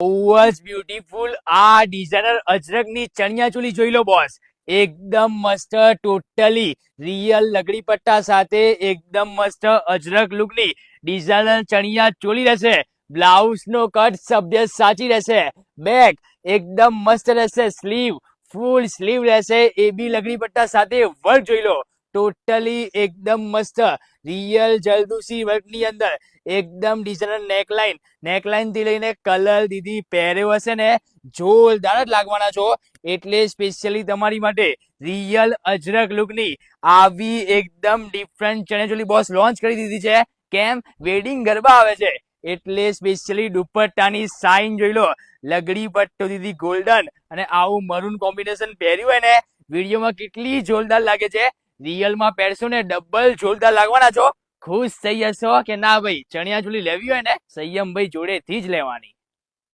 બહુ જ બ્યુટીફુલ આ ડિઝાઇનર અજરકની ચણિયા ચોલી જોઈ લો બોસ. એકદમ મસ્ત, ટોટલી રિયલ લગડી પટ્ટા સાથે એકદમ મસ્ત અજરક લુકની ડિઝાઇનર ચણિયા ચોલી રહેશે. બ્લાઉઝ નો કટ સભ્ય સાચી રહેશે. બેક એકદમ મસ્ત રહેશે. સ્લીવ ફૂલ સ્લીવ રહેશે. એ બી લગડી પટ્ટા સાથે વર્ક જોઈ લો. ટોટલી એકદમ મસ્ત રિયલ જલદોસી વર્કની અંદર એકદમ ડિઝાઇનર નેકલાઇન થી લઈને કલર દીદી પહેર્યો હશે ને જોરદાર જ લાગવાના છો. એટલે સ્પેશિયલી તમારી માટે રિયલ અજરક લુકની આવી એકદમ ડિફરન્ટ ચણિયાચોલી બોસ લોન્ચ કરી દીધી છે. કેમ? વેડિંગ ગરબા આવે છે એટલે સ્પેશિયલી દુપટ્ટાની સાઇન જોઈ લો. લગડી પટ્ટો દીદી ગોલ્ડન અને આવું મરૂન કોમ્બિનેશન પહેર્યું હોય ને વિડીયોમાં કેટલી જોરદાર લાગે છે. રિયલમાં પહેરશો ને ડબલ જોરદાર લાગવાના છો. ખુશ થઈ જશો કે ના ભાઈ ચણિયા ચોલી લેવી હોય ને સંયમ ભાઈ જોડેથી જ લેવાની.